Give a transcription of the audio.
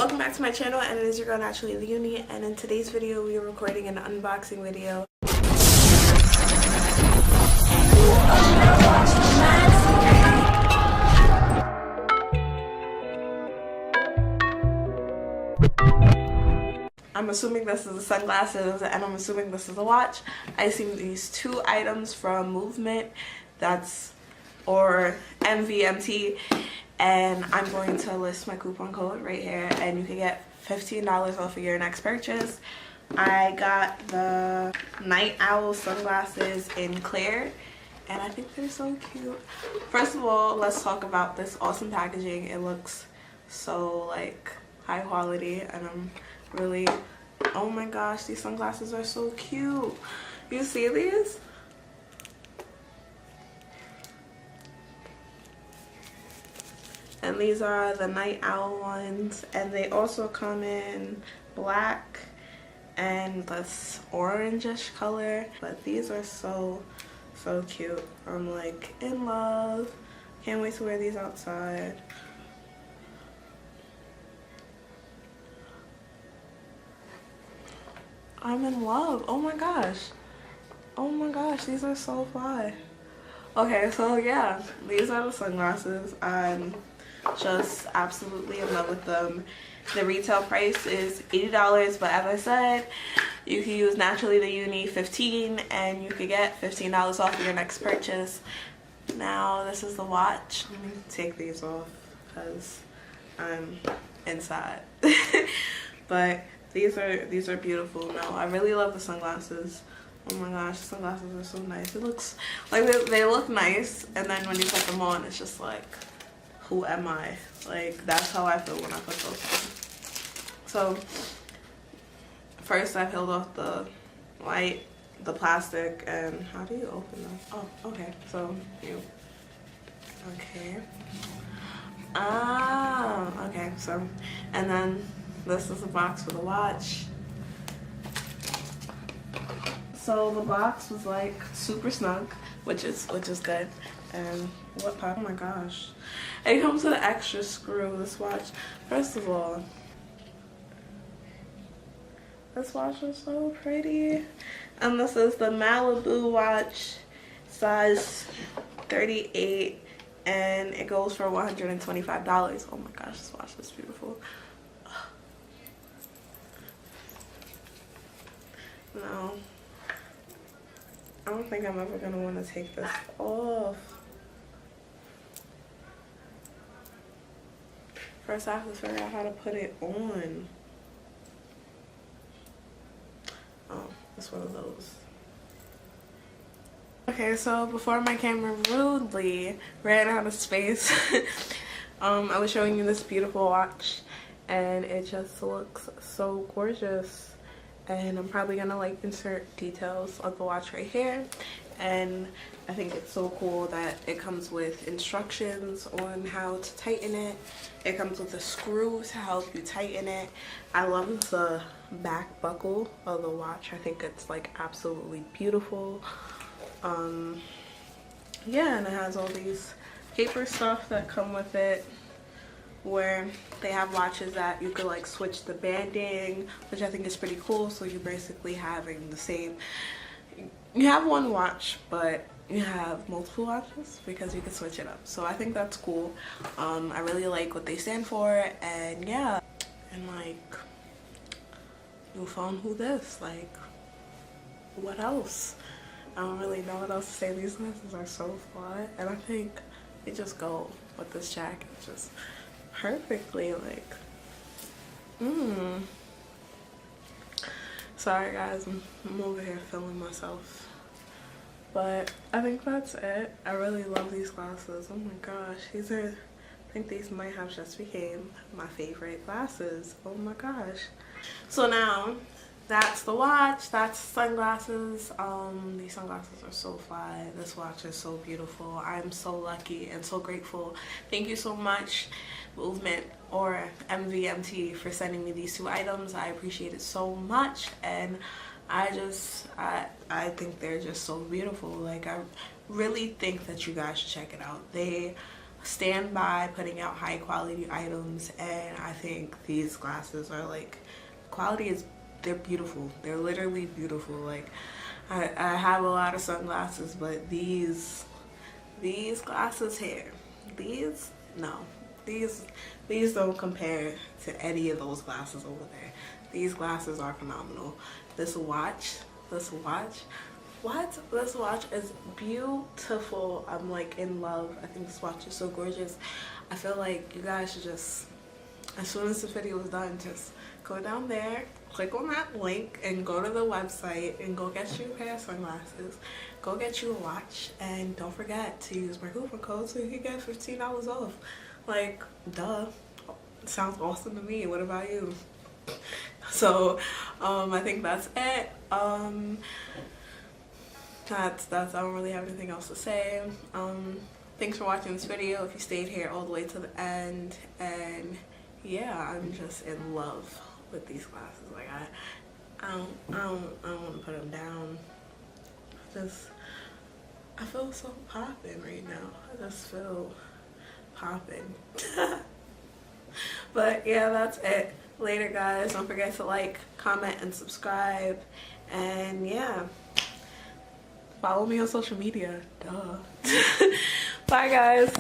Welcome back to my channel, and it is your girl Naturally the Uni, and in today's video we are recording an unboxing video. I'm assuming this is the sunglasses, and I'm assuming this is a watch. I see these two items from Movement, or MVMT, and I'm going to list my coupon code right here, and you can get $15 off of your next purchase. I got the NIGHTOWL sunglasses in clear, and I think they're so cute. First of all, let's talk about this awesome packaging. It looks so like high quality, and I'm really, oh my gosh, these sunglasses are so cute. You see these? And these are the NIGHTOWL ones, and they also come in black and this orangish color, but these are so cute. I'm like in love. Can't wait to wear these outside. I'm in love. Oh my gosh. Oh my gosh, these are so fly. Okay, so yeah, these are the sunglasses. I'm just absolutely in love with them. The retail price is $80, but as I said, you can use Naturally the Uni 15 and you could get $15 off of your next purchase. Now this is the watch. Let me take these off because I'm inside. But these are beautiful. No, I really love the sunglasses. Oh my gosh, the sunglasses are so nice. It looks like they look nice, and then when you put them on, it's just like, who am I? Like, that's how I feel when I put those on. So first I peeled off the plastic, and how do you open them? Oh, okay. So okay. Okay. So, and then this is a box for the watch. So the box was like super snug, which is good. And what pop? Oh my gosh! It comes with an extra screw. This watch. First of all, this watch is so pretty. And this is the MALIBU watch, size 38, and it goes for $125. Oh my gosh, this watch is beautiful. No, I don't think I'm ever gonna want to take this off. First I have to figure out how to put it on. Oh, it's one of those. Okay, so before my camera rudely ran out of space, I was showing you this beautiful watch, and it just looks so gorgeous. And I'm probably gonna like insert details of the watch right here. And I think it's so cool that it comes with instructions on how to tighten it. It comes with a screw to help you tighten it. I love the back buckle of the watch. I think it's like absolutely beautiful. Yeah, and it has all these paper stuff that come with it, where they have watches that you could like switch the banding, which I think is pretty cool. So you're basically having the same, you have one watch but you have multiple watches because you can switch it up. So I think that's cool. I really like what they stand for, and yeah. And like, new phone, who this? Like, what else? I don't really know what else to say. These glasses are so fly, and I think they just go with this jacket just perfectly. Like, sorry guys, I'm over here filming myself, but I think that's it. I really love these glasses. Oh my gosh, I think these might have just became my favorite glasses. Oh my gosh. So now that's the watch, that's sunglasses. These sunglasses are so fly. This watch is so beautiful. I'm so lucky and so grateful. Thank you so much, Movement or MVMT, for sending me these two items. I appreciate it so much, and I think they're just so beautiful. Like, I really think that you guys should check it out. They stand by putting out high quality items, and I think these glasses are like, quality is, they're beautiful. They're literally beautiful. Like I have a lot of sunglasses, but these glasses here, these don't compare to any of those glasses over there. These glasses are phenomenal. This watch is beautiful. I'm like in love. I think this watch is so gorgeous. I feel like you guys should just, as soon as the video is done, just go down there, click on that link, and go to the website and go get you a pair of sunglasses, go get you a watch, and don't forget to use my coupon code so you can get $15 off. Like, duh. Sounds awesome to me. What about you? So I think that's it. That's I don't really have anything else to say. Thanks for watching this video if you stayed here all the way to the end. And yeah, I'm just in love with these glasses. Like I don't want to put them down. I feel so poppin' right now. I just feel poppin'. But yeah, that's it. Later, guys. Don't forget to like, comment, and subscribe. And yeah, follow me on social media. Duh. Bye, guys.